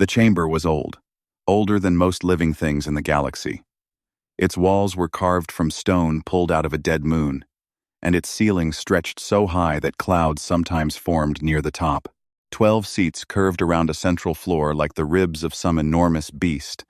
The chamber was old, older than most living things in the galaxy. Its walls were carved from stone pulled out of a dead moon, and its ceiling stretched so high that clouds sometimes formed near the top. 12 seats curved around a central floor like the ribs of some enormous beast,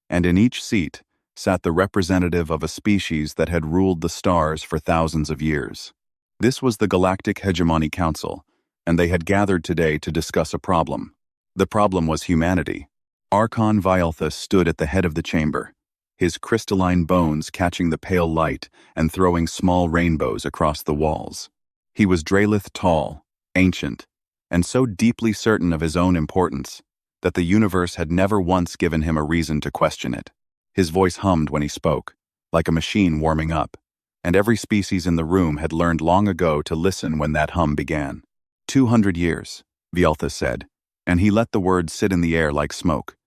and in each seat sat the representative of a species that had ruled the stars for thousands of years. This was the Galactic Hegemony Council, and they had gathered today to discuss a problem. The problem was humanity. Archon Vialthus stood at the head of the chamber, his crystalline bones catching the pale light and throwing small rainbows across the walls. He was Draelith tall, ancient, and so deeply certain of his own importance that the universe had never once given him a reason to question it. His voice hummed when he spoke, like a machine warming up, and every species in the room had learned long ago to listen when that hum began. 200 years, Vialthus said, and he let the words sit in the air like smoke.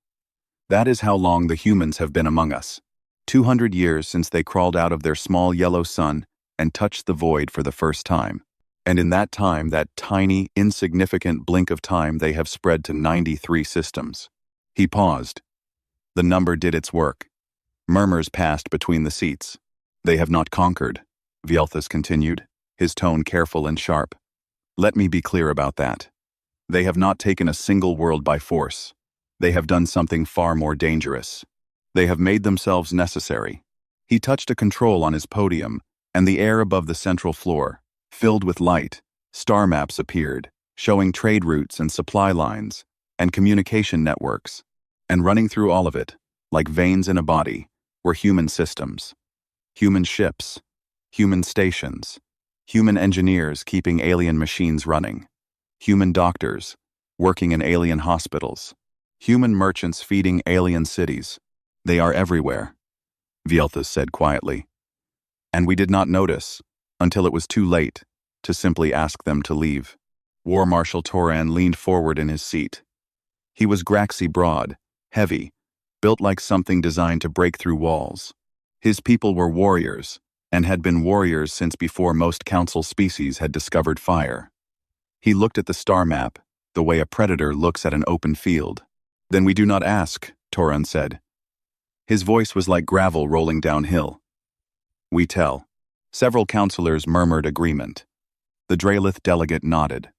That is how long the humans have been among us. 200 years since they crawled out of their small yellow sun and touched the void for the first time. And in that time, that tiny, insignificant blink of time, they have spread to 93 systems. He paused. The number did its work. Murmurs passed between the seats. They have not conquered, Vialthus continued, his tone careful and sharp. Let me be clear about that. They have not taken a single world by force. They have done something far more dangerous. They have made themselves necessary. He touched a control on his podium, and the air above the central floor, filled with light, star maps appeared, showing trade routes and supply lines, and communication networks. And running through all of it, like veins in a body, were human systems. Human ships, human stations, human engineers keeping alien machines running, human doctors working in alien hospitals, human merchants feeding alien cities. They are everywhere, Vialthus said quietly. And we did not notice, until it was too late, to simply ask them to leave. War Marshal Toran leaned forward in his seat. He was Graxy broad, heavy, built like something designed to break through walls. His people were warriors, and had been warriors since before most council species had discovered fire. He looked at the star map, the way a predator looks at an open field. Then we do not ask, Toran said. His voice was like gravel rolling downhill. We tell. Several councillors murmured agreement. The Draelith delegate nodded.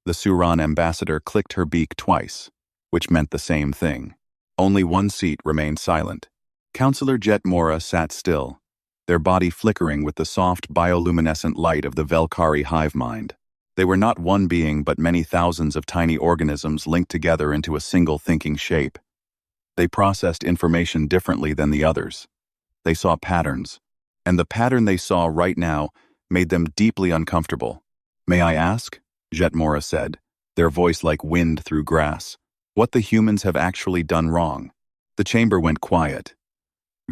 The Suran ambassador clicked her beak twice, which meant the same thing. Only one seat remained silent. Councillor Jet Mora sat still, their body flickering with the soft bioluminescent light of the Velkari hive mind. They were not one being but many thousands of tiny organisms linked together into a single thinking shape. They processed information differently than the others. They saw patterns, and the pattern they saw right now made them deeply uncomfortable. May I ask, Jet Mora said, their voice like wind through grass, what the humans have actually done wrong? The chamber went quiet.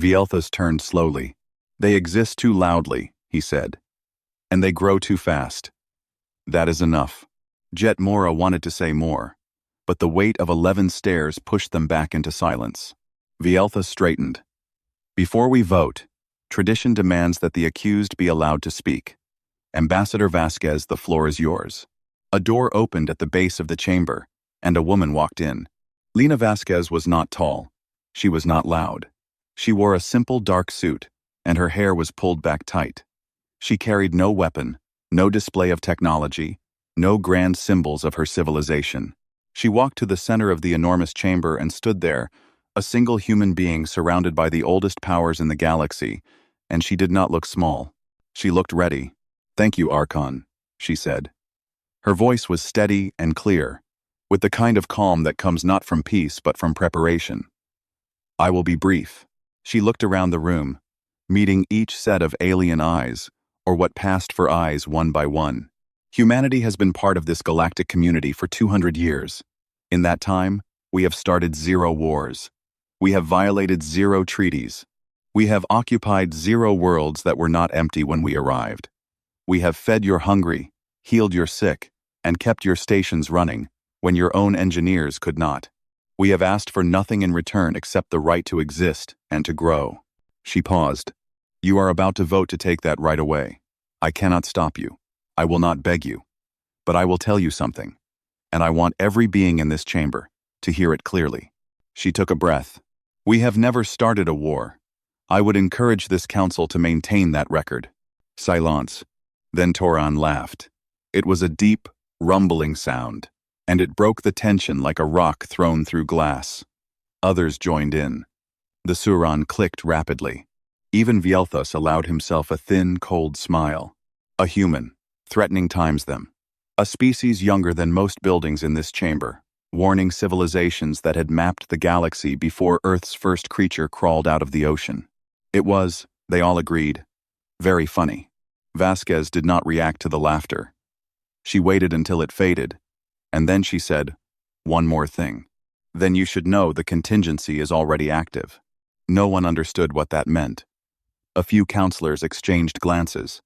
Vialthus turned slowly. They exist too loudly, he said. And they grow too fast. That is enough. Jet Mora wanted to say more, but the weight of 11 stares pushed them back into silence. Vialthus straightened. Before we vote, tradition demands that the accused be allowed to speak. Ambassador Vasquez, the floor is yours. A door opened at the base of the chamber, and a woman walked in. Lena Vasquez was not tall. She was not loud. She wore a simple dark suit, and her hair was pulled back tight. She carried no weapon, no display of technology, no grand symbols of her civilization. She walked to the center of the enormous chamber and stood there, a single human being surrounded by the oldest powers in the galaxy, and she did not look small. She looked ready. Thank you, Archon, she said. Her voice was steady and clear, with the kind of calm that comes not from peace but from preparation. I will be brief. She looked around the room, meeting each set of alien eyes, or what passed for eyes one by one. Humanity has been part of this galactic community for 200 years. In that time, we have started 0 wars. We have violated 0 treaties. We have occupied 0 worlds that were not empty when we arrived. We have fed your hungry, healed your sick, and kept your stations running when your own engineers could not. We have asked for nothing in return except the right to exist and to grow. She paused. You are about to vote to take that right away. I cannot stop you. I will not beg you. But I will tell you something, and I want every being in this chamber to hear it clearly. She took a breath. We have never started a war. I would encourage this council to maintain that record. Silence. Then Toran laughed. It was a deep, rumbling sound, and it broke the tension like a rock thrown through glass. Others joined in. The Suran clicked rapidly. Even Vielthus allowed himself a thin, cold smile. A human, threatening times them. A species younger than most buildings in this chamber, warning civilizations that had mapped the galaxy before Earth's first creature crawled out of the ocean. It was, they all agreed, very funny. Vasquez did not react to the laughter. She waited until it faded, and then she said, "One more thing. Then you should know the contingency is already active." No one understood what that meant. A few counselors exchanged glances.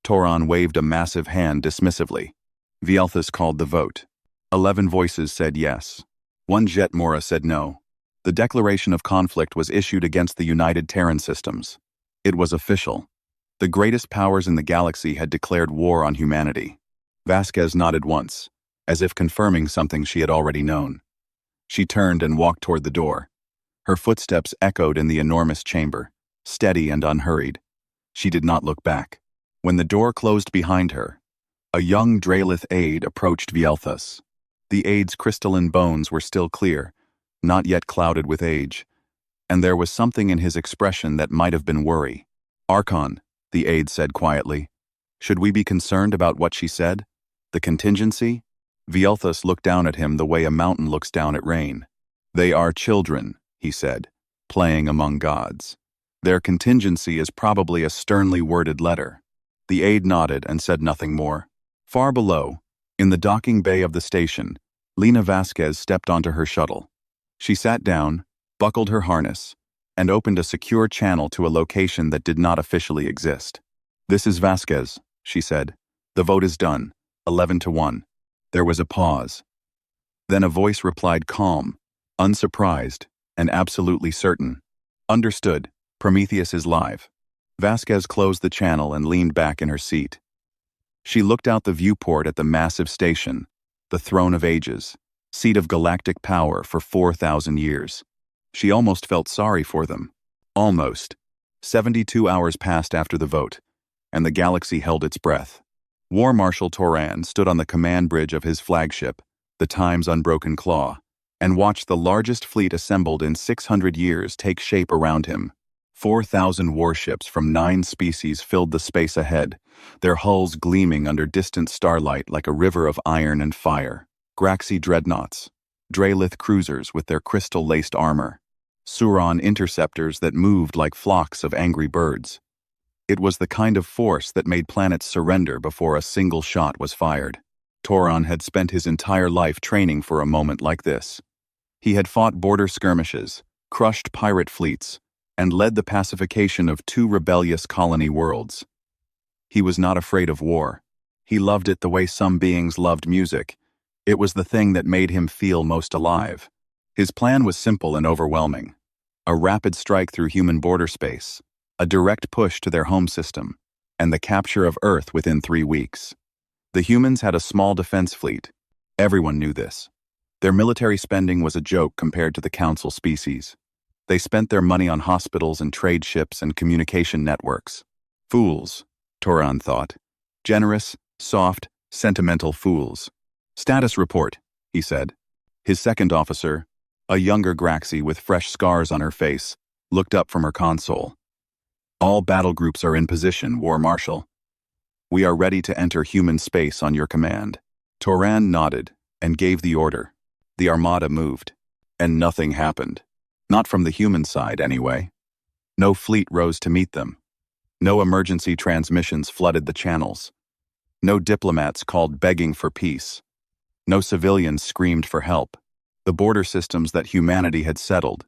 Toran waved a massive hand dismissively. Vielthus called the vote. 11 voices said yes. 1 Jet Mora said no. The declaration of conflict was issued against the United Terran Systems. It was official. The greatest powers in the galaxy had declared war on humanity. Vasquez nodded once, as if confirming something she had already known. She turned and walked toward the door. Her footsteps echoed in the enormous chamber, steady and unhurried. She did not look back. When the door closed behind her, a young Draelith aide approached Vielthus. The aide's crystalline bones were still clear, not yet clouded with age, and there was something in his expression that might have been worry. "Archon," the aide said quietly. "Should we be concerned about what she said? The contingency?" Vielthus looked down at him the way a mountain looks down at rain. "They are children," he said, "playing among gods. Their contingency is probably a sternly worded letter." The aide nodded and said nothing more. Far below, in the docking bay of the station, Lena Vasquez stepped onto her shuttle. She sat down, buckled her harness, and opened a secure channel to a location that did not officially exist. "This is Vasquez," she said. "The vote is done, 11-1. There was a pause. Then a voice replied calm, unsurprised, and absolutely certain. "Understood. Prometheus is live." Vasquez closed the channel and leaned back in her seat. She looked out the viewport at the massive station, the throne of ages, seat of galactic power for 4,000 years. She almost felt sorry for them. Almost. 72 hours passed after the vote, and the galaxy held its breath. War Marshal Toran stood on the command bridge of his flagship, the Time's Unbroken Claw, and watched the largest fleet assembled in 600 years take shape around him. 4,000 warships from 9 species filled the space ahead, their hulls gleaming under distant starlight like a river of iron and fire. Graxi dreadnoughts, Draelith cruisers with their crystal-laced armor, Suron interceptors that moved like flocks of angry birds. It was the kind of force that made planets surrender before a single shot was fired. Toran had spent his entire life training for a moment like this. He had fought border skirmishes, crushed pirate fleets, and led the pacification of 2 rebellious colony worlds. He was not afraid of war. He loved it the way some beings loved music. It was the thing that made him feel most alive. His plan was simple and overwhelming. A rapid strike through human border space, a direct push to their home system, and the capture of Earth within 3 weeks. The humans had a small defense fleet. Everyone knew this. Their military spending was a joke compared to the Council species. They spent their money on hospitals and trade ships and communication networks. Fools, Toran thought. Generous, soft, sentimental fools. "Status report," he said. His second officer, a younger Graxi with fresh scars on her face, looked up from her console. "All battle groups are in position, War Marshal. We are ready to enter human space on your command." Toran nodded and gave the order. The armada moved, and nothing happened. Not from the human side, anyway. No fleet rose to meet them. No emergency transmissions flooded the channels. No diplomats called begging for peace. No civilians screamed for help. The border systems that humanity had settled,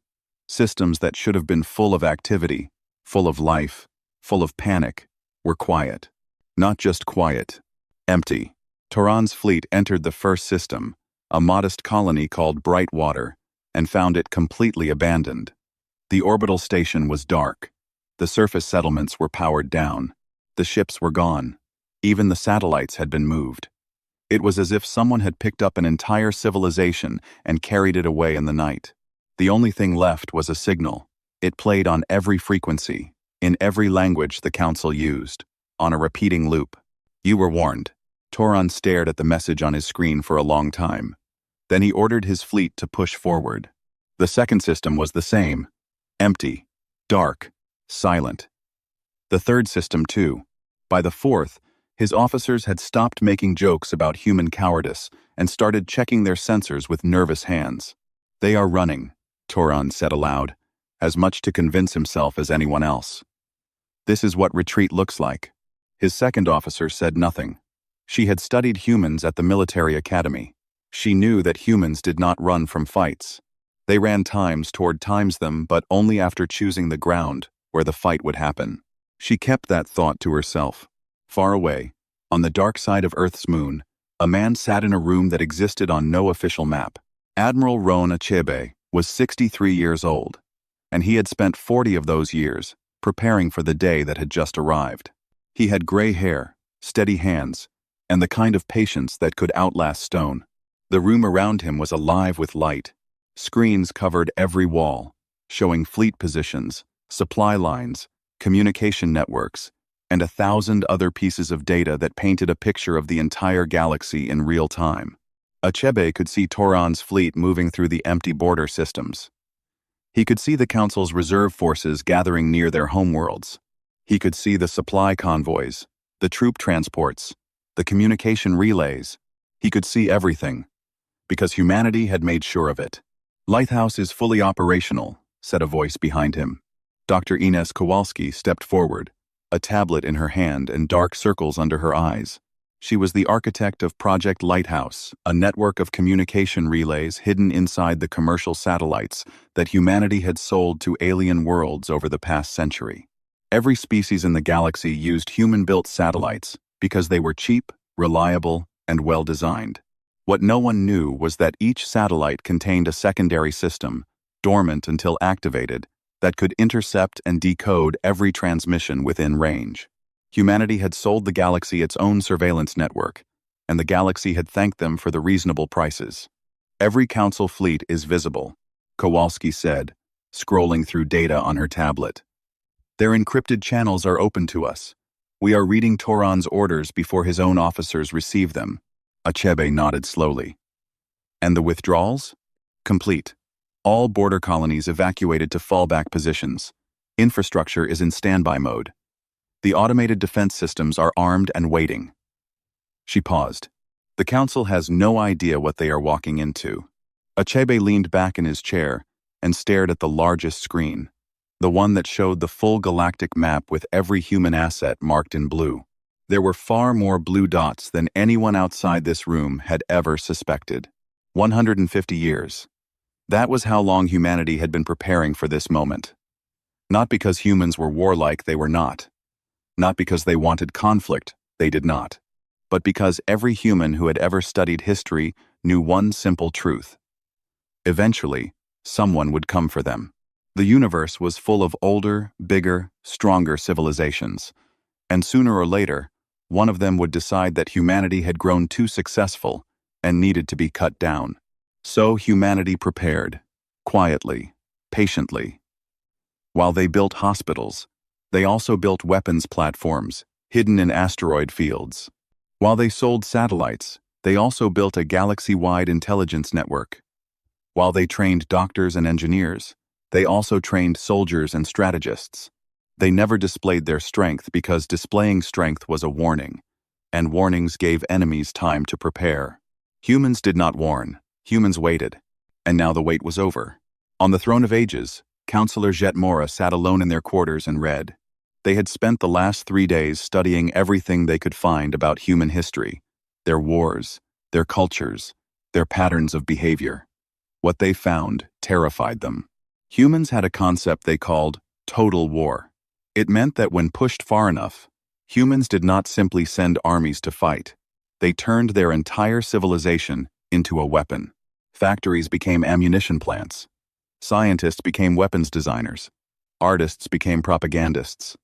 systems that should have been full of activity, full of life, full of panic, were quiet. Not just quiet, empty. Toran's fleet entered the first system, a modest colony called Brightwater, and found it completely abandoned. The orbital station was dark. The surface settlements were powered down. The ships were gone. Even the satellites had been moved. It was as if someone had picked up an entire civilization and carried it away in the night. The only thing left was a signal. It played on every frequency, in every language the Council used, on a repeating loop. You were warned. Toron stared at the message on his screen for a long time. Then he ordered his fleet to push forward. The second system was the same. Empty, dark, silent. The third system, too. By the fourth, his officers had stopped making jokes about human cowardice and started checking their sensors with nervous hands. They are running, Toron said aloud, as much to convince himself as anyone else. This is what retreat looks like. His second officer said nothing. She had studied humans at the military academy. She knew that humans did not run from fights. They ran toward them, but only after choosing the ground where the fight would happen. She kept that thought to herself. Far away, on the dark side of Earth's moon, a man sat in a room that existed on no official map. Admiral Ron Achebe was 63 years old, and he had spent 40 of those years preparing for the day that had just arrived. He had gray hair, steady hands, and the kind of patience that could outlast stone. The room around him was alive with light. Screens covered every wall, showing fleet positions, supply lines, communication networks, and 1,000 other pieces of data that painted a picture of the entire galaxy in real time. Achebe could see Toron's fleet moving through the empty border systems. He could see the Council's reserve forces gathering near their homeworlds. He could see the supply convoys, the troop transports, the communication relays. He could see everything, because humanity had made sure of it. "Lighthouse is fully operational," said a voice behind him. Dr. Ines Kowalski stepped forward, a tablet in her hand and dark circles under her eyes. She was the architect of Project Lighthouse, a network of communication relays hidden inside the commercial satellites that humanity had sold to alien worlds over the past century. Every species in the galaxy used human-built satellites because they were cheap, reliable, and well-designed. What no one knew was that each satellite contained a secondary system, dormant until activated, that could intercept and decode every transmission within range. Humanity had sold the galaxy its own surveillance network, and the galaxy had thanked them for the reasonable prices. "Every Council fleet is visible," Kowalski said, scrolling through data on her tablet. "Their encrypted channels are open to us. We are reading Toron's orders before his own officers receive them." Achebe nodded slowly. "And the withdrawals?" "Complete. All border colonies evacuated to fallback positions. Infrastructure is in standby mode. The automated defense systems are armed and waiting." She paused. "The Council has no idea what they are walking into." Achebe leaned back in his chair and stared at the largest screen, the one that showed the full galactic map with every human asset marked in blue. There were far more blue dots than anyone outside this room had ever suspected. 150 years. That was how long humanity had been preparing for this moment. Not because humans were warlike, they were not. Not because they wanted conflict, they did not. But because every human who had ever studied history knew one simple truth. Eventually, someone would come for them. The universe was full of older, bigger, stronger civilizations. And sooner or later, one of them would decide that humanity had grown too successful and needed to be cut down. So humanity prepared, quietly, patiently. While they built hospitals, they also built weapons platforms hidden in asteroid fields. While they sold satellites, they also built a galaxy-wide intelligence network. While they trained doctors and engineers, they also trained soldiers and strategists. They never displayed their strength because displaying strength was a warning, and warnings gave enemies time to prepare. Humans did not warn, humans waited, and now the wait was over. On the throne of ages, Counselor Jet Mora sat alone in their quarters and read. They had spent the last 3 days studying everything they could find about human history, their wars, their cultures, their patterns of behavior. What they found terrified them. Humans had a concept they called total war. It meant that when pushed far enough, humans did not simply send armies to fight. They turned their entire civilization into a weapon. Factories became ammunition plants. Scientists became weapons designers. Artists became propagandists.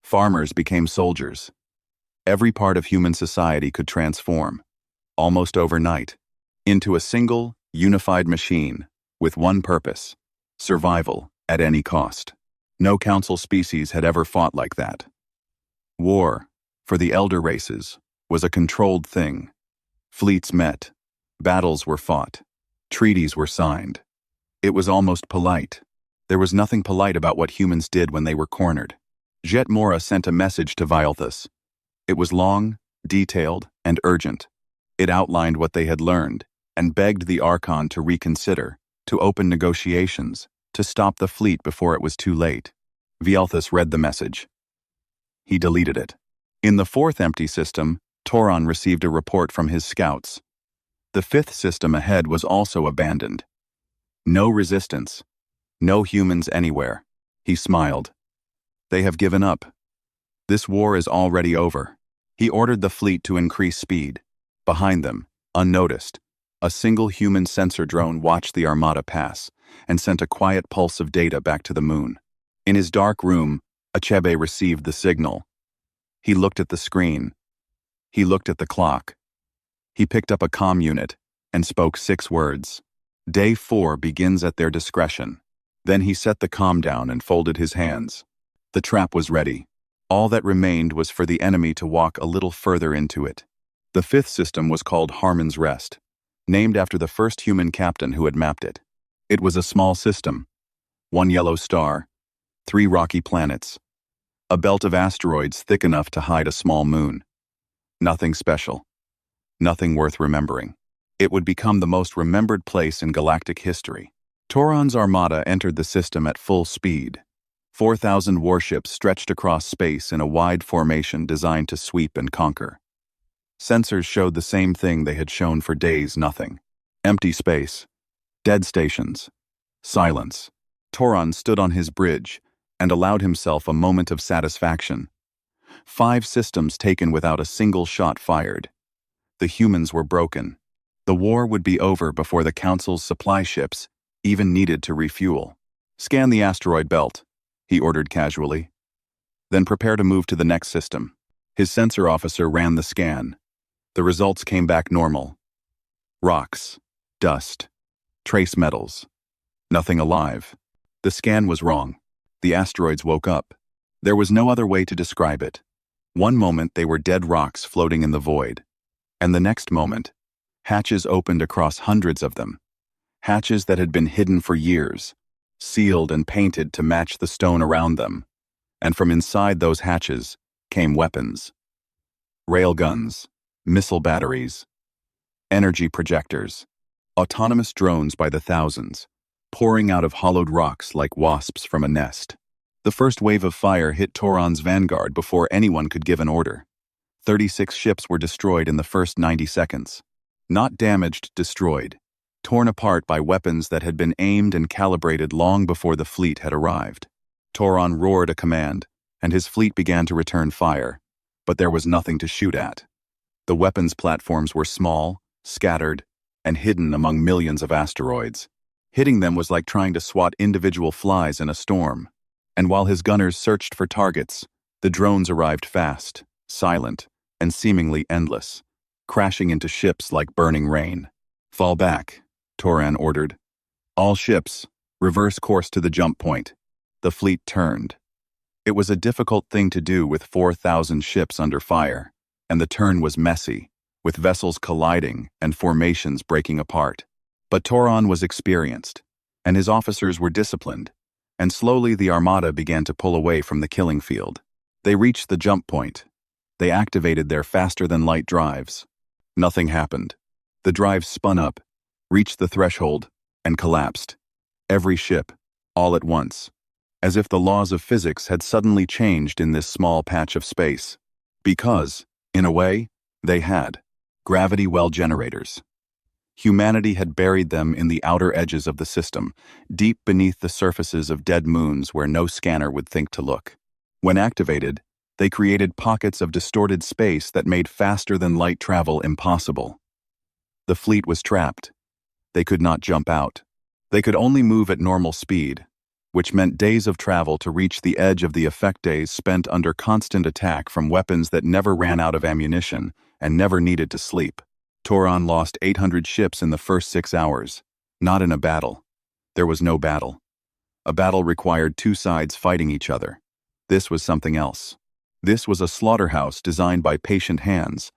Farmers became soldiers. Every part of human society could transform, almost overnight, into a single, unified machine with one purpose: Survival, at any cost. No council species had ever fought like that. War, for the elder races, was a controlled thing. Fleets met. Battles were fought. Treaties were signed. It was almost polite. There was nothing polite about what humans did when they were cornered. Jet Mora sent a message to Vialthus. It was long, detailed, and urgent. It outlined what they had learned, and begged the Archon to reconsider, to open negotiations, to stop the fleet before it was too late. Vialthus read the message. He deleted it. In the fourth empty system, Toron received a report from his scouts. The fifth system ahead was also abandoned. No resistance. No humans anywhere. He smiled. They have given up. This war is already over. He ordered the fleet to increase speed. Behind them, unnoticed, a single human sensor drone watched the armada pass and sent a quiet pulse of data back to the moon. In his dark room, Achebe received the signal. He looked at the screen. He looked at the clock. He picked up a comm unit and spoke 6 words. Day 4 begins at their discretion. Then he set the comm down and folded his hands. The trap was ready. All that remained was for the enemy to walk a little further into it. The fifth system was called Harmon's Rest, named after the first human captain who had mapped it. It was a small system. 1 yellow star, 3 rocky planets, a belt of asteroids thick enough to hide a small moon. Nothing special. Nothing worth remembering. It would become the most remembered place in galactic history. Toron's armada entered the system at full speed. 4,000 warships stretched across space in a wide formation designed to sweep and conquer. Sensors showed the same thing they had shown for days: nothing. Empty space. Dead stations. Silence. Toron stood on his bridge and allowed himself a moment of satisfaction. 5 systems taken without a single shot fired. The humans were broken. The war would be over before the Council's supply ships even needed to refuel. Scan the asteroid belt, he ordered casually. Then prepare to move to the next system. His sensor officer ran the scan. The results came back normal. Rocks, dust, trace metals. Nothing alive. The scan was wrong. The asteroids woke up. There was no other way to describe it. One moment they were dead rocks floating in the void. And the next moment, hatches opened across hundreds of them. Hatches that had been hidden for years, sealed and painted to match the stone around them. And from inside those hatches came weapons. Railguns, missile batteries, energy projectors, autonomous drones by the thousands, pouring out of hollowed rocks like wasps from a nest. The first wave of fire hit Toron's vanguard before anyone could give an order. 36 ships were destroyed in the first 90 seconds. Not damaged, destroyed. Torn apart by weapons that had been aimed and calibrated long before the fleet had arrived. Toron roared a command, and his fleet began to return fire, but there was nothing to shoot at. The weapons platforms were small, scattered, and hidden among millions of asteroids. Hitting them was like trying to swat individual flies in a storm. And while his gunners searched for targets, the drones arrived fast, silent, and seemingly endless, crashing into ships like burning rain. Fall back, Toran ordered. All ships, reverse course to the jump point. The fleet turned. It was a difficult thing to do with 4,000 ships under fire, and the turn was messy, with vessels colliding and formations breaking apart. But Toron was experienced, and his officers were disciplined, and slowly the armada began to pull away from the killing field. They reached the jump point. They activated their faster-than-light drives. Nothing happened. The drives spun up, reached the threshold, and collapsed. Every ship, all at once, as if the laws of physics had suddenly changed in this small patch of space. Because, in a way, they had. Gravity well generators. Humanity had buried them in the outer edges of the system, deep beneath the surfaces of dead moons where no scanner would think to look. When activated, they created pockets of distorted space that made faster-than-light travel impossible. The fleet was trapped. They could not jump out. They could only move at normal speed, which meant days of travel to reach the edge of the effect days spent under constant attack from weapons that never ran out of ammunition and never needed to sleep. Toron lost 800 ships in the first 6 hours. Not in a battle. There was no battle. A battle required two sides fighting each other. This was something else. This was a slaughterhouse designed by patient hands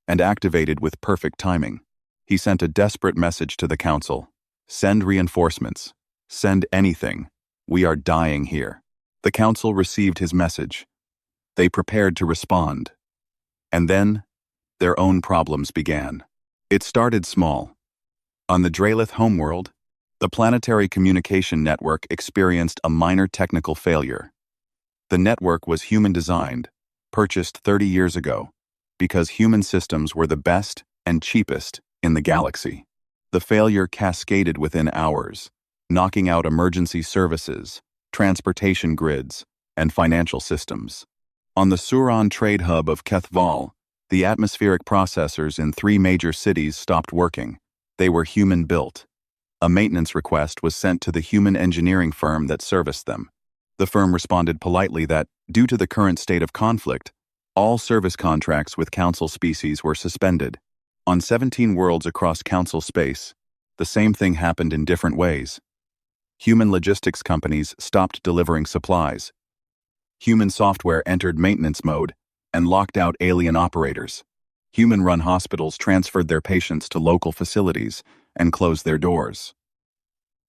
and activated with perfect timing. He sent a desperate message to the council. Send reinforcements. Send anything. We are dying here. The council received his message. They prepared to respond. And then, their own problems began. It started small. On the Dralith homeworld, the planetary communication network experienced a minor technical failure. The network was human-designed, purchased 30 years ago, because human systems were the best and cheapest in the galaxy. The failure cascaded within hours, knocking out emergency services, transportation grids, and financial systems. On the Suron trade hub of Kethval, the atmospheric processors in 3 major cities stopped working. They were human-built. A maintenance request was sent to the human engineering firm that serviced them. The firm responded politely that, due to the current state of conflict, all service contracts with Council species were suspended. On 17 worlds across Council space, the same thing happened in different ways. Human logistics companies stopped delivering supplies. Human software entered maintenance mode and locked out alien operators. Human-run hospitals transferred their patients to local facilities and closed their doors.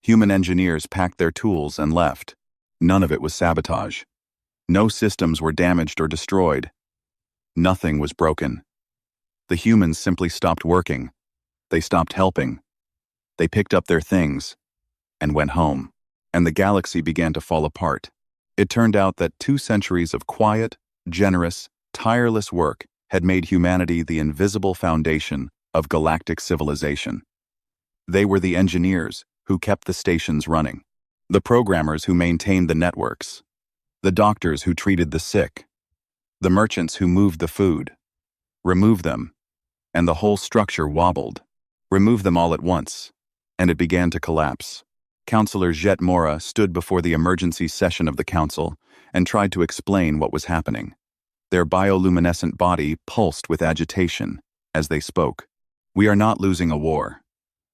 Human engineers packed their tools and left. None of it was sabotage. No systems were damaged or destroyed. Nothing was broken. The humans simply stopped working. They stopped helping. They picked up their things and went home. And the galaxy began to fall apart. It turned out that 2 centuries of quiet, generous, tireless work had made humanity the invisible foundation of galactic civilization. They were the engineers who kept the stations running, the programmers who maintained the networks, the doctors who treated the sick, the merchants who moved the food. Remove them, and the whole structure wobbled. Remove them all at once, and it began to collapse. Councillor Jet Mora stood before the emergency session of the council and tried to explain what was happening. Their bioluminescent body pulsed with agitation as they spoke. "We are not losing a war,"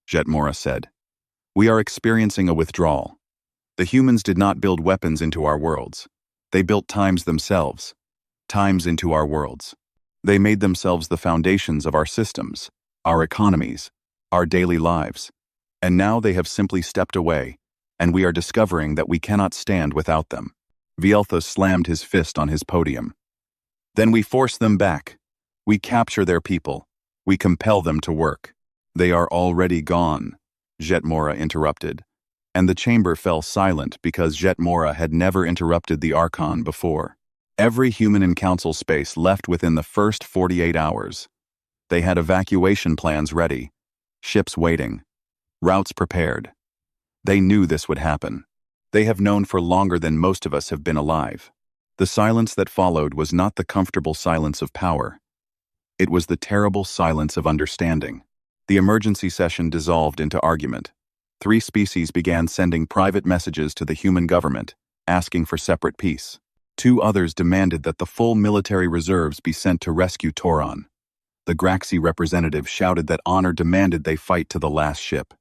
Jet Mora said. "We are experiencing a withdrawal. The humans did not build weapons into our worlds. They built times themselves. Times into our worlds. They made themselves the foundations of our systems, our economies, our daily lives. And now they have simply stepped away, and we are discovering that we cannot stand without them." Vielthus slammed his fist on his podium. "Then we force them back. We capture their people. We compel them to work." "They are already gone," Jet Mora interrupted, and the chamber fell silent because Jet Mora had never interrupted the Archon before. Every human in Council space left within the first 48 hours. They had evacuation plans ready, ships waiting, routes prepared. They knew this would happen. They have known for longer than most of us have been alive. The silence that followed was not the comfortable silence of power. It was the terrible silence of understanding. The emergency session dissolved into argument. 3 species began sending private messages to the human government, asking for separate peace. 2 others demanded that the full military reserves be sent to rescue Toron. The Graxi representative shouted that honor demanded they fight to the last ship.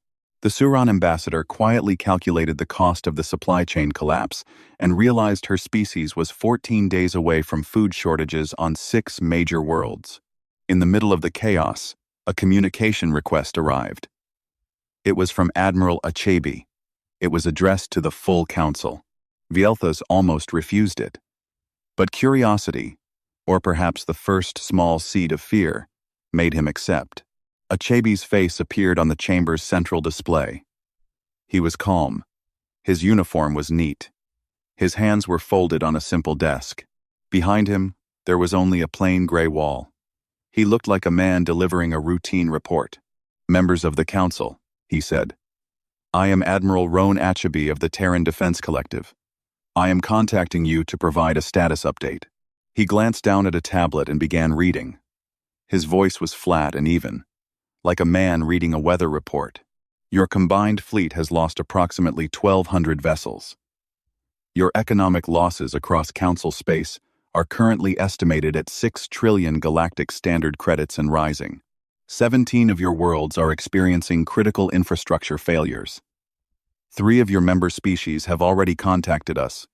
The Suron ambassador quietly calculated the cost of the supply chain collapse and realized her species was 14 days away from food shortages on 6 major worlds. In the middle of the chaos, a communication request arrived. It was from Admiral Achebe. It was addressed to the full council. Vielthus almost refused it. But curiosity, or perhaps the first small seed of fear, made him accept. Achebe's face appeared on the chamber's central display. He was calm. His uniform was neat. His hands were folded on a simple desk. Behind him, there was only a plain gray wall. He looked like a man delivering a routine report. "Members of the council," he said. "I am Admiral Roan Achebe of the Terran Defense Collective. I am contacting you to provide a status update." He glanced down at a tablet and began reading. His voice was flat and even, like a man reading a weather report. "Your combined fleet has lost approximately 1,200 vessels. Your economic losses across Council space are currently estimated at 6 trillion galactic standard credits and rising. 17 of your worlds are experiencing critical infrastructure failures. 3 of your member species have already contacted us,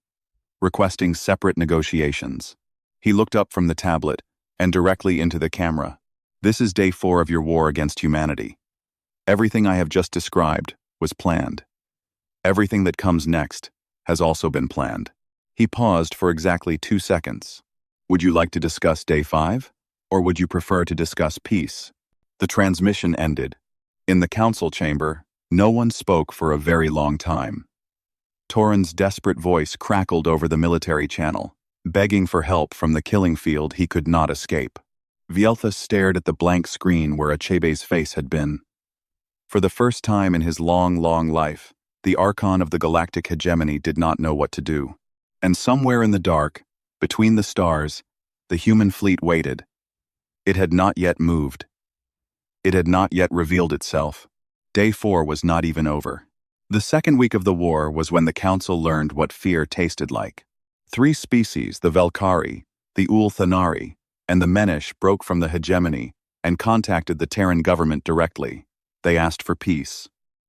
requesting separate negotiations. He looked up from the tablet and directly into the camera. This is day 4 of your war against humanity. Everything I have just described was planned. Everything that comes next has also been planned. He paused for exactly 2 seconds. Would you like to discuss day 5? Or would you prefer to discuss peace? The transmission ended. In the council chamber, no one spoke for a very long time. Toran's desperate voice crackled over the military channel, begging for help from the killing field he could not escape. Vieltha stared at the blank screen where Achebe's face had been. For the first time in his long life, the Archon of the Galactic Hegemony did not know what to do. And somewhere in the dark, between the stars, the human fleet waited. It had not yet moved. It had not yet revealed itself. Day 4 was not even over. The second week of the war was when the Council learned what fear tasted like. 3 species, the Velkari, the Ulthanari, and the Menish, broke from the hegemony and contacted the Terran government directly. They asked for peace.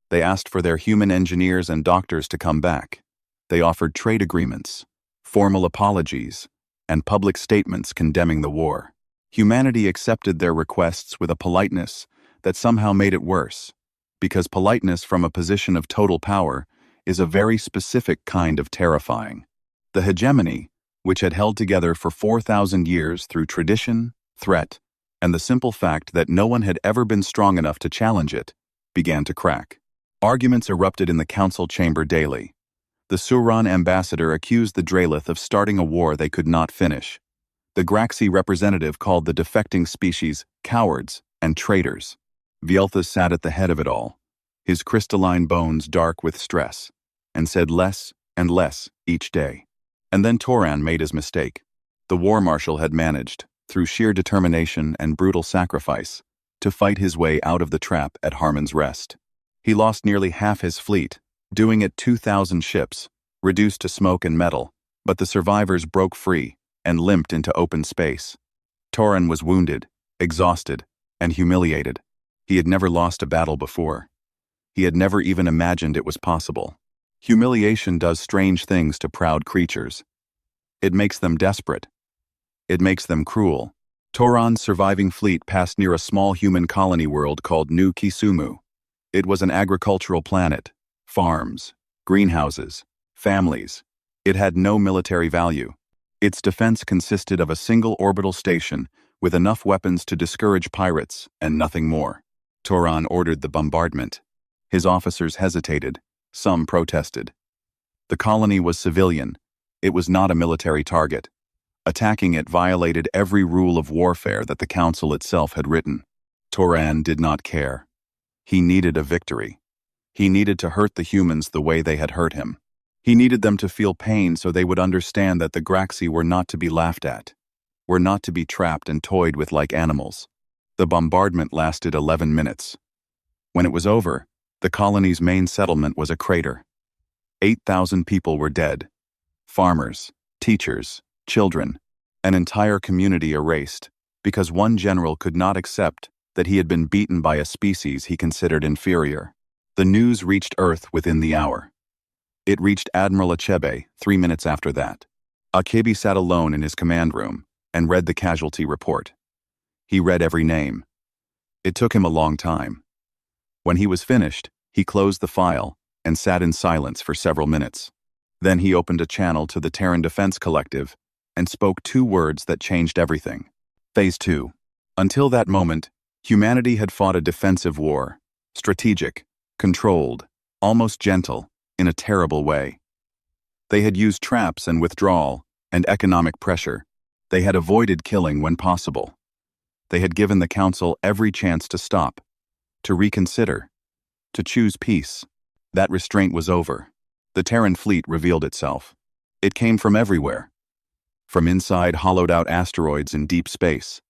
They asked for their human engineers and doctors to come back. They offered trade agreements, formal apologies, and public statements condemning the war. Humanity accepted their requests with a politeness that somehow made it worse, because politeness from a position of total power is a very specific kind of terrifying. The hegemony, which had held together for 4,000 years through tradition, threat, and the simple fact that no one had ever been strong enough to challenge it, began to crack. Arguments erupted in the council chamber daily. The Suran ambassador accused the Dralith of starting a war they could not finish. The Graxi representative called the defecting species cowards and traitors. Vieltha sat at the head of it all, his crystalline bones dark with stress, and said less and less each day. And then Toran made his mistake. The war marshal had managed, through sheer determination and brutal sacrifice, to fight his way out of the trap at Harmon's Rest. He lost nearly half his fleet, doing it 2,000 ships, reduced to smoke and metal, but the survivors broke free and limped into open space. Toran was wounded, exhausted, and humiliated. He had never lost a battle before. He had never even imagined it was possible. Humiliation does strange things to proud creatures. It makes them desperate. It makes them cruel. Toran's surviving fleet passed near a small human colony world called New Kisumu. It was an agricultural planet. Farms, greenhouses, families. It had no military value. Its defense consisted of a single orbital station with enough weapons to discourage pirates and nothing more. Toran ordered the bombardment. His officers hesitated. Some protested. The colony was civilian. It was not a military target. Attacking it violated every rule of warfare that the Council itself had written. Toran did not care. He needed a victory. He needed to hurt the humans the way they had hurt him. He needed them to feel pain so they would understand that the Graxi were not to be laughed at, were not to be trapped and toyed with like animals. The bombardment lasted 11 minutes. When it was over, the colony's main settlement was a crater. 8,000 people were dead. Farmers, teachers, children, an entire community erased, because one general could not accept that he had been beaten by a species he considered inferior. The news reached Earth within the hour. It reached Admiral Achebe 3 minutes after that. Achebe sat alone in his command room and read the casualty report. He read every name. It took him a long time. When he was finished, he closed the file and sat in silence for several minutes. Then he opened a channel to the Terran Defense Collective and spoke 2 words that changed everything. Phase 2. Until that moment, humanity had fought a defensive war, strategic, controlled, almost gentle, in a terrible way. They had used traps and withdrawal and economic pressure. They had avoided killing when possible. They had given the Council every chance to stop, to reconsider, to choose peace. That restraint was over. The Terran fleet revealed itself. It came from everywhere. From inside hollowed-out asteroids in deep space.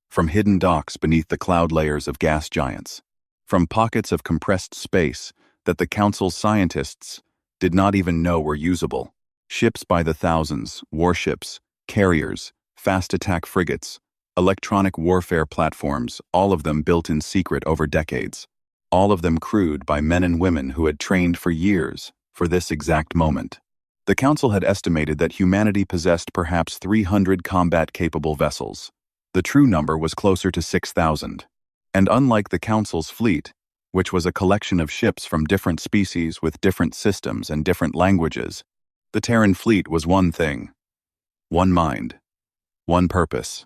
From hidden docks beneath the cloud layers of gas giants. From pockets of compressed space that the Council's scientists did not even know were usable. Ships by the thousands, warships, carriers, fast attack frigates, electronic warfare platforms, all of them built in secret over decades. all of them crewed by men and women who had trained for years for this exact moment. The Council had estimated that humanity possessed perhaps 300 combat-capable vessels. The true number was closer to 6,000. And unlike the Council's fleet, which was a collection of ships from different species with different systems and different languages, the Terran fleet was one thing. One mind. One purpose.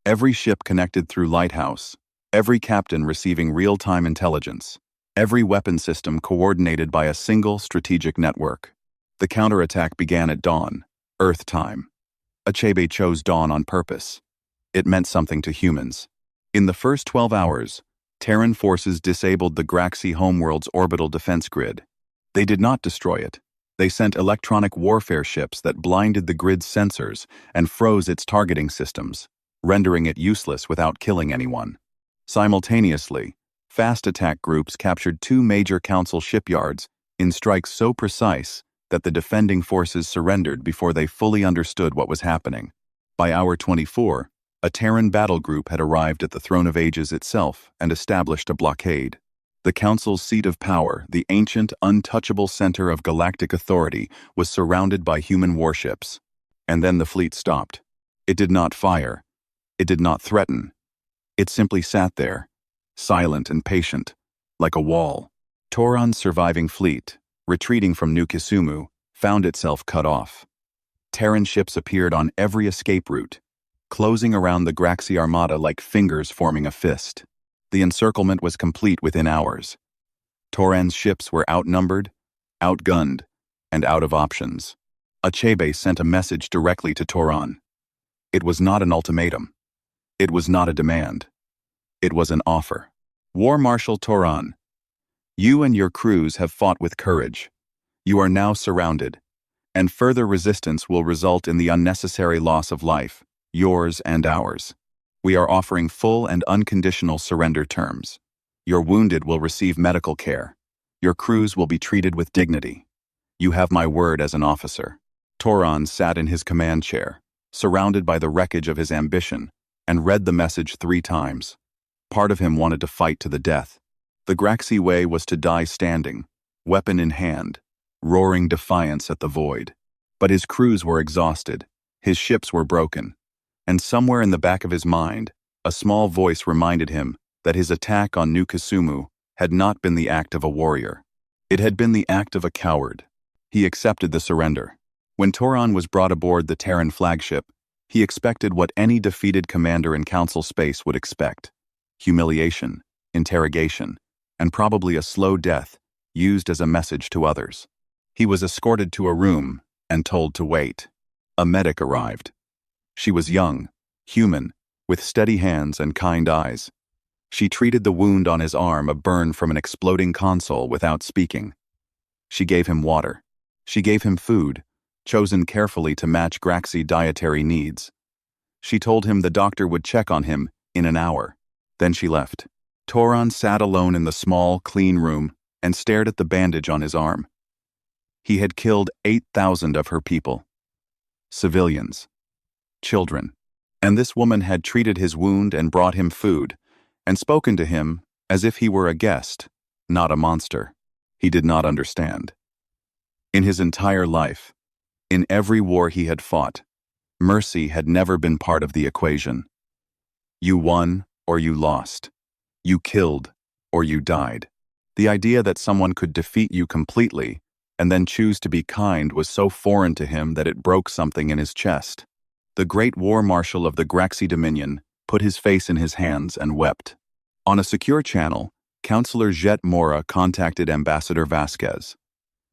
Every ship connected through lighthouse, every captain receiving real-time intelligence, every weapon system coordinated by a single strategic network. The counterattack began at dawn, Earth time. Achebe chose dawn on purpose. It meant something to humans. In the first 12 hours, Terran forces disabled the Graxi homeworld's orbital defense grid. They did not destroy it. They sent electronic warfare ships that blinded the grid's sensors and froze its targeting systems, rendering it useless without killing anyone. Simultaneously, fast attack groups captured 2 major Council shipyards in strikes so precise that the defending forces surrendered before they fully understood what was happening. By hour 24, a Terran battle group had arrived at the Throne of Ages itself and established a blockade. The Council's seat of power, the ancient, untouchable center of galactic authority, was surrounded by human warships. And then the fleet stopped. It did not fire. It did not threaten. It simply sat there, silent and patient, like a wall. Toran's surviving fleet, retreating from New Kisumu, found itself cut off. Terran ships appeared on every escape route, closing around the Graxi Armada like fingers forming a fist. The encirclement was complete within hours. Toran's ships were outnumbered, outgunned, and out of options. Achebe sent a message directly to Toran. It was not an ultimatum. It was not a demand. It was an offer. War Marshal Toran, you and your crews have fought with courage. You are now surrounded, and further resistance will result in the unnecessary loss of life, yours and ours. We are offering full and unconditional surrender terms. Your wounded will receive medical care. Your crews will be treated with dignity. You have my word as an officer. Toran sat in his command chair, surrounded by the wreckage of his ambition, and read the message 3 times. Part of him wanted to fight to the death. The Graxi way was to die standing, weapon in hand, roaring defiance at the void. But his crews were exhausted, his ships were broken, and somewhere in the back of his mind, a small voice reminded him that his attack on New Kisumu had not been the act of a warrior. It had been the act of a coward. He accepted the surrender. When Toran was brought aboard the Terran flagship, he expected what any defeated commander in Council space would expect: humiliation, interrogation, and probably a slow death used as a message to others. He was escorted to a room and told to wait. A medic arrived. She was young, human, with steady hands and kind eyes. She treated the wound on his arm, a burn from an exploding console, without speaking. She gave him water. She gave him food, chosen carefully to match Graxi dietary needs. She told him the doctor would check on him in an hour. Then she left. Toran sat alone in the small, clean room and stared at the bandage on his arm. He had killed 8,000 of her people. Civilians. Children. And this woman had treated his wound and brought him food, and spoken to him as if he were a guest, not a monster. He did not understand. In his entire life, in every war he had fought, mercy had never been part of the equation. You won or you lost. You killed or you died. The idea that someone could defeat you completely and then choose to be kind was so foreign to him that it broke something in his chest. The great war marshal of the Graxi Dominion put his face in his hands and wept. On a secure channel, Counselor Jet Mora contacted Ambassador Vasquez.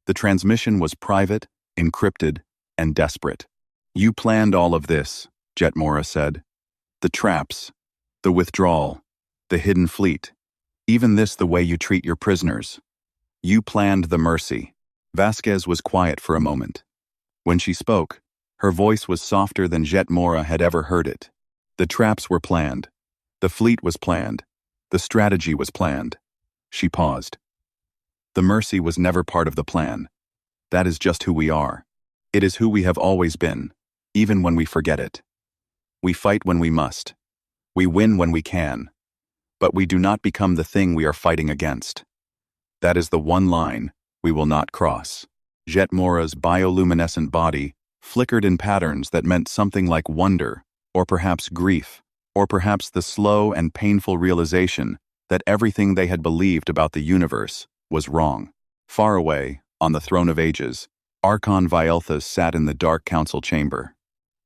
The transmission was private, encrypted, and desperate. You planned all of this, Jet Mora said. The traps, the withdrawal, the hidden fleet, even this the way you treat your prisoners. You planned the mercy. Vasquez was quiet for a moment. When she spoke, her voice was softer than Jet Mora had ever heard it. The traps were planned. The fleet was planned. The strategy was planned. She paused. The mercy was never part of the plan. That is just who we are. It is who we have always been, even when we forget it. We fight when we must. We win when we can. But we do not become the thing we are fighting against. That is the one line we will not cross. Jetmora's bioluminescent body flickered in patterns that meant something like wonder, or perhaps grief, or perhaps the slow and painful realization that everything they had believed about the universe was wrong. Far away, on the throne of ages, Archon Vielthus sat in the dark council chamber.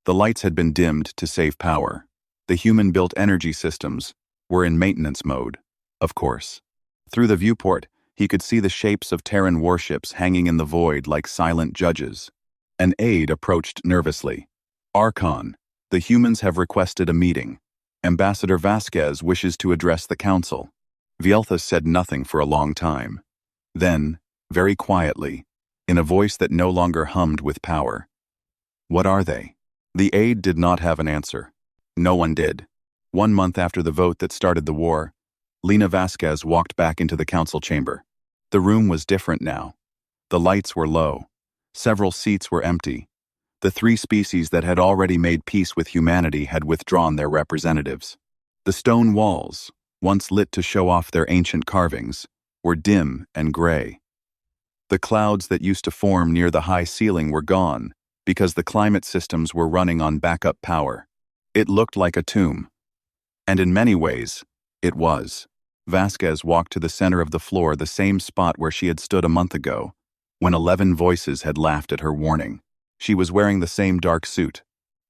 The lights had been dimmed to save power. The human-built energy systems were in maintenance mode, of course. Through the viewport, he could see the shapes of Terran warships hanging in the void like silent judges. An aide approached nervously. Archon, the humans have requested a meeting. Ambassador Vasquez wishes to address the council. Vielthus said nothing for a long time. Then, very quietly, in a voice that no longer hummed with power, "What are they?" The aide did not have an answer. No one did. 1 month after the vote that started the war, Lena Vasquez walked back into the council chamber. The room was different now. The lights were low. Several seats were empty. The 3 species that had already made peace with humanity had withdrawn their representatives. The stone walls, once lit to show off their ancient carvings, were dim and gray. The clouds that used to form near the high ceiling were gone because the climate systems were running on backup power. It looked like a tomb. And in many ways, it was. Vasquez walked to the center of the floor, the same spot where she had stood a month ago, when 11 voices had laughed at her warning. She was wearing the same dark suit.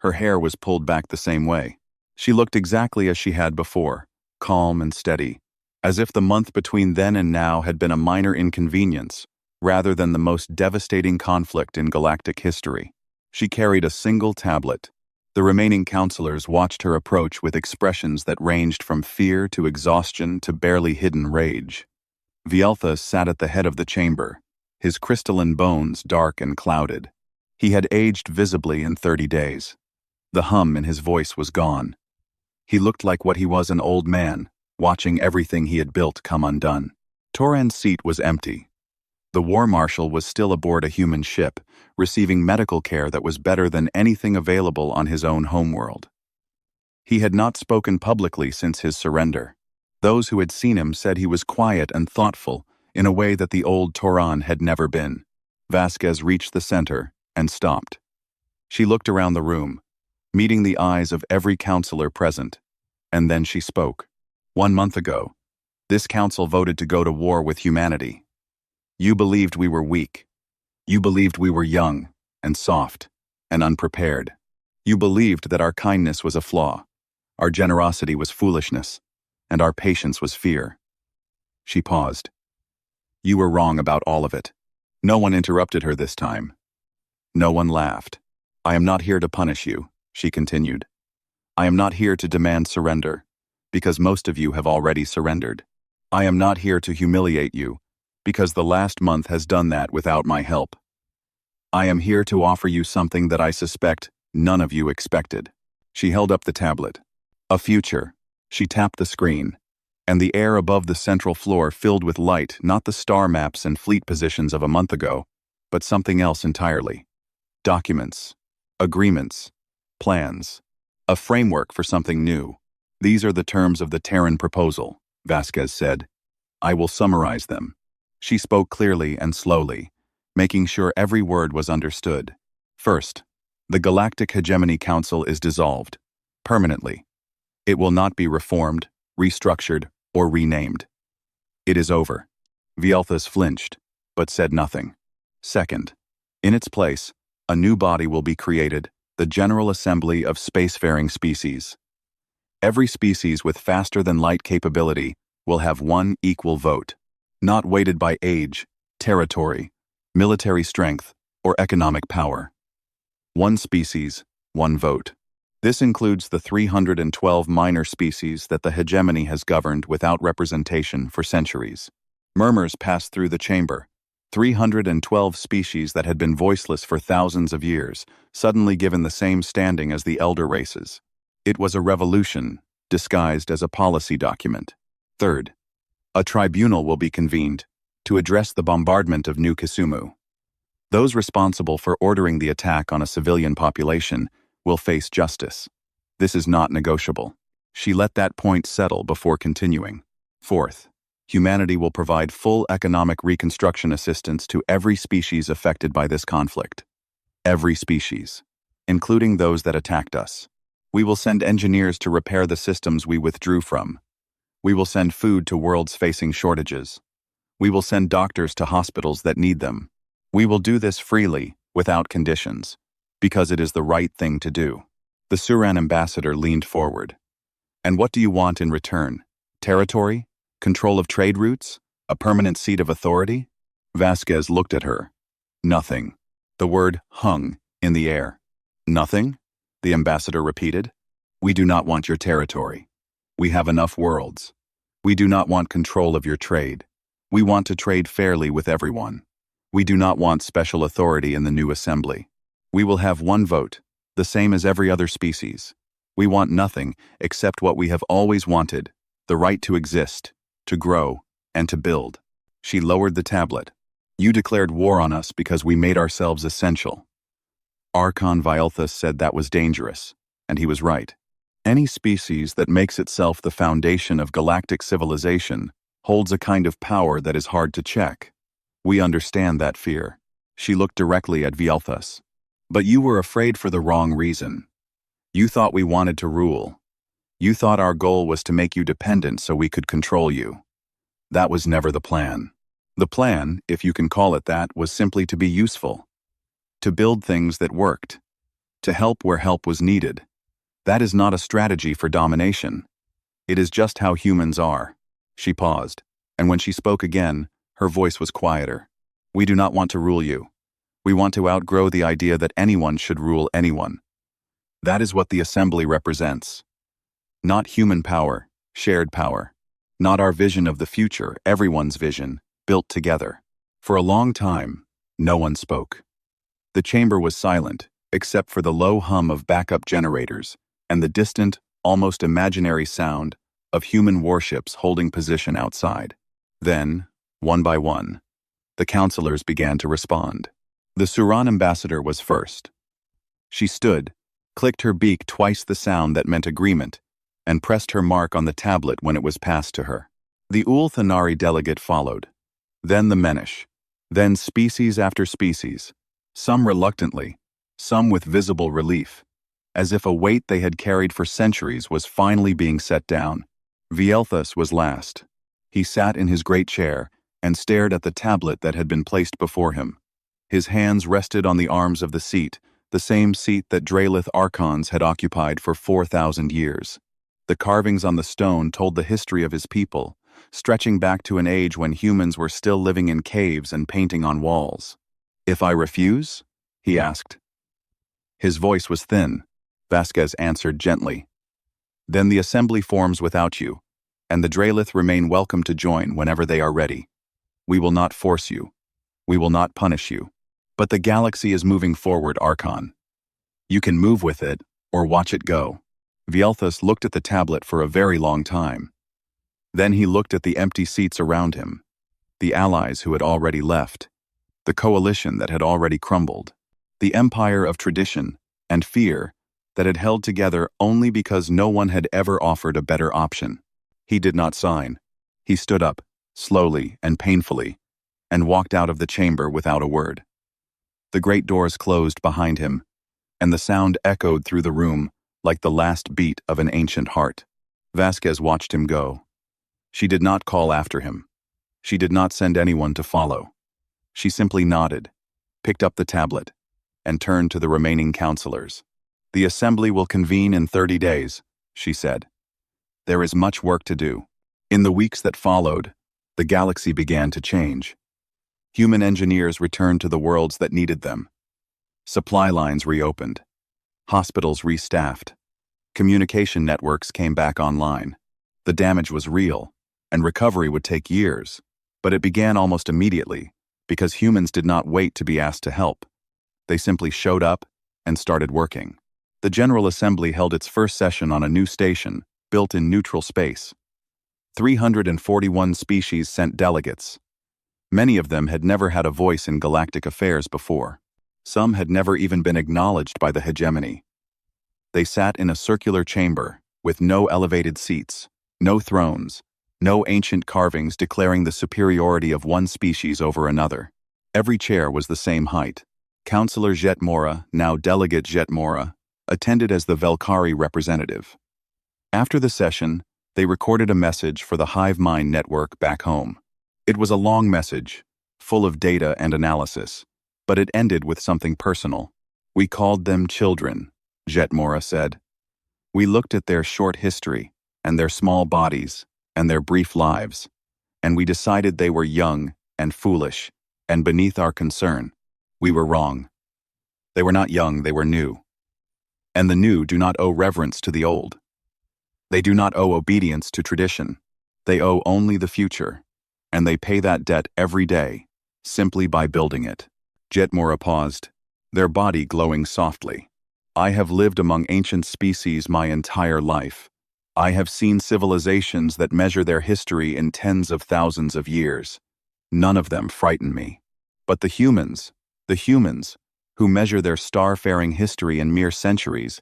Her hair was pulled back the same way. She looked exactly as she had before, calm and steady, as if the month between then and now had been a minor inconvenience, rather than the most devastating conflict in galactic history. She carried a single tablet. The remaining counselors watched her approach with expressions that ranged from fear to exhaustion to barely hidden rage. Vielthus sat at the head of the chamber, his crystalline bones dark and clouded. He had aged visibly in 30 days. The hum in his voice was gone. He looked like what he was, an old man, watching everything he had built come undone. Toran's seat was empty. The war marshal was still aboard a human ship, receiving medical care that was better than anything available on his own homeworld. He had not spoken publicly since his surrender. Those who had seen him said he was quiet and thoughtful in a way that the old Toran had never been. Vasquez reached the center and stopped. She looked around the room, meeting the eyes of every counselor present, and then she spoke. 1 month ago, this council voted to go to war with humanity. You believed we were weak. You believed we were young and soft and unprepared. You believed that our kindness was a flaw, our generosity was foolishness, and our patience was fear. She paused. You were wrong about all of it. No one interrupted her this time. No one laughed. I am not here to punish you, she continued. I am not here to demand surrender, because most of you have already surrendered. I am not here to humiliate you, because the last month has done that without my help. I am here to offer you something that I suspect none of you expected. She held up the tablet. A future. She tapped the screen, and the air above the central floor filled with light, not the star maps and fleet positions of a month ago, but something else entirely. Documents, agreements, plans, a framework for something new. These are the terms of the Terran proposal, Vasquez said. I will summarize them. She spoke clearly and slowly, making sure every word was understood. First, the Galactic Hegemony Council is dissolved, permanently. It will not be reformed, restructured, or renamed. It is over. Vielthus flinched, but said nothing. Second, in its place, a new body will be created, the General Assembly of Spacefaring Species. Every species with faster-than-light capability will have one equal vote, not weighted by age, territory, military strength, or economic power. One species, one vote. This includes the 312 minor species that the hegemony has governed without representation for centuries. Murmurs passed through the chamber. 312 species that had been voiceless for thousands of years, suddenly given the same standing as the elder races. It was a revolution, disguised as a policy document. Third, a tribunal will be convened to address the bombardment of New Kisumu. Those responsible for ordering the attack on a civilian population will face justice. This is not negotiable. She let that point settle before continuing. Fourth, Humanity will provide full economic reconstruction assistance to every species affected by this conflict. Every species, including those that attacked us. We will send engineers to repair the systems we withdrew from. We will send food to worlds facing shortages. We will send doctors to hospitals that need them. We will do this freely, without conditions, because it is the right thing to do. The Suran ambassador leaned forward. And what do you want in return? Territory? Control of trade routes? A permanent seat of authority? Vasquez looked at her. Nothing. The word hung in the air. Nothing? The ambassador repeated. We do not want your territory. We have enough worlds. We do not want control of your trade. We want to trade fairly with everyone. We do not want special authority in the new assembly. We will have one vote, the same as every other species. We want nothing except what we have always wanted, the right to exist, to grow, and to build. She lowered the tablet. You declared war on us because we made ourselves essential. Archon Vialthus said that was dangerous, and he was right. Any species that makes itself the foundation of galactic civilization holds a kind of power that is hard to check. We understand that fear. She looked directly at Vialthus. But you were afraid for the wrong reason. You thought we wanted to rule. You thought our goal was to make you dependent so we could control you. That was never the plan. The plan, if you can call it that, was simply to be useful. To build things that worked. To help where help was needed. That is not a strategy for domination. It is just how humans are. She paused, and when she spoke again, her voice was quieter. We do not want to rule you. We want to outgrow the idea that anyone should rule anyone. That is what the assembly represents. Not human power, shared power. Not our vision of the future, everyone's vision, built together. For a long time, no one spoke. The chamber was silent, except for the low hum of backup generators and the distant, almost imaginary sound of human warships holding position outside. Then, one by one, the counselors began to respond. The Suran ambassador was first. She stood, clicked her beak twice the sound that meant agreement, and pressed her mark on the tablet when it was passed to her. The Ulthanari delegate followed. Then the Menish. Then species after species, some reluctantly, some with visible relief, as if a weight they had carried for centuries was finally being set down. Vialthus was last. He sat in his great chair and stared at the tablet that had been placed before him. His hands rested on the arms of the seat, the same seat that Draelith Archons had occupied for 4,000 years. The carvings on the stone told the history of his people, stretching back to an age when humans were still living in caves and painting on walls. If I refuse? He asked. His voice was thin. Vasquez answered gently. Then the assembly forms without you, and the Draelith remain welcome to join whenever they are ready. We will not force you. We will not punish you. But the galaxy is moving forward, Archon. You can move with it, or watch it go. Vialthus looked at the tablet for a very long time. Then he looked at the empty seats around him, the allies who had already left, the coalition that had already crumbled, the empire of tradition and fear that had held together only because no one had ever offered a better option. He did not sign. He stood up, slowly and painfully, and walked out of the chamber without a word. The great doors closed behind him, and the sound echoed through the room like the last beat of an ancient heart. Vasquez watched him go. She did not call after him. She did not send anyone to follow. She simply nodded, picked up the tablet, and turned to the remaining counselors. The assembly will convene in 30 days, she said. There is much work to do. In the weeks that followed, the galaxy began to change. Human engineers returned to the worlds that needed them. Supply lines reopened. Hospitals restaffed. Communication networks came back online. The damage was real, and recovery would take years, but it began almost immediately because humans did not wait to be asked to help. They simply showed up and started working. The General Assembly held its first session on a new station built in neutral space. 341 species sent delegates. Many of them had never had a voice in galactic affairs before. Some had never even been acknowledged by the hegemony. They sat in a circular chamber with no elevated seats, no thrones, No ancient carvings declaring the superiority of one species over another. Every chair was the same height. Councillor Jetmora, now Delegate Jetmora, attended as the Velkari representative. After the session, they recorded a message for the Hive Mind network back home. It was a long message, full of data and analysis, but it ended with something personal. "We called them children," Jetmora said. "We looked at their short history, and their small bodies, and their brief lives, and we decided they were young and foolish, and beneath our concern. We were wrong. They were not young, they were new. And the new do not owe reverence to the old. They do not owe obedience to tradition. They owe only the future, and they pay that debt every day, simply by building it." Jetmora paused, their body glowing softly. "I have lived among ancient species my entire life. I have seen civilizations that measure their history in tens of thousands of years. None of them frighten me. But the humans, who measure their star-faring history in mere centuries,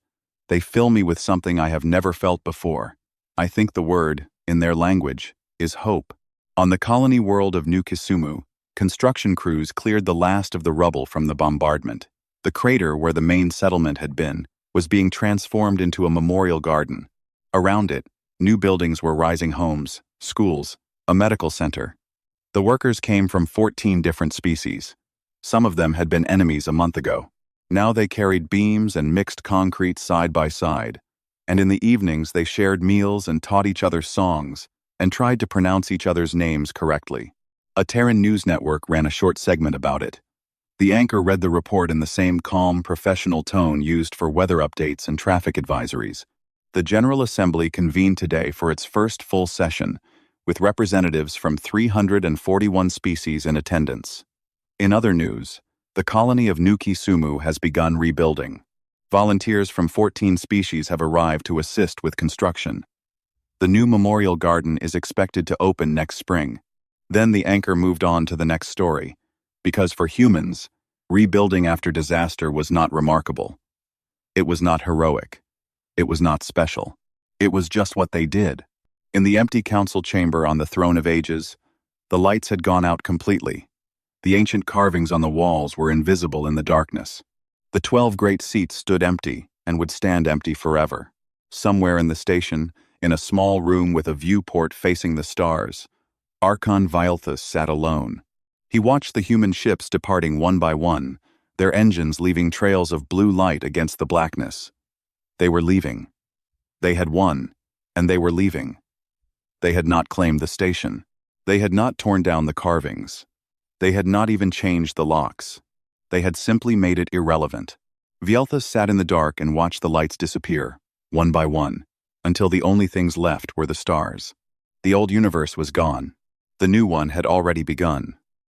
they fill me with something I have never felt before. I think the word, in their language, is hope." On the colony world of New Kisumu, construction crews cleared the last of the rubble from the bombardment. The crater where the main settlement had been was being transformed into a memorial garden. Around it, new buildings were rising: homes, schools, a medical center. The workers came from 14 different species. Some of them had been enemies a month ago. Now they carried beams and mixed concrete side by side, and in the evenings they shared meals and taught each other songs and tried to pronounce each other's names correctly. A Terran news network ran a short segment about it. The anchor read the report in the same calm, professional tone used for weather updates and traffic advisories. The General Assembly convened today for its first full session, with representatives from 341 species in attendance. In other news, the colony of New Kisumu has begun rebuilding. Volunteers from 14 species have arrived to assist with construction. The new memorial garden is expected to open next spring. Then the anchor moved on to the next story, because for humans, rebuilding after disaster was not remarkable. It was not heroic. It was not special. It was just what they did. In the empty council chamber on the Throne of Ages, the lights had gone out completely. The ancient carvings on the walls were invisible in the darkness. The 12 great seats stood empty and would stand empty forever. Somewhere in the station, in a small room with a viewport facing the stars, Archon Vialthus sat alone. He watched the human ships departing one by one, their engines leaving trails of blue light against the blackness. They were leaving. They had won, and they were leaving. They had not claimed the station. They had not torn down the carvings. They had not even changed the locks. They had simply made it irrelevant. Vialthus sat in the dark and watched the lights disappear, one by one, until the only things left were the stars. The old universe was gone. The new one had already begun.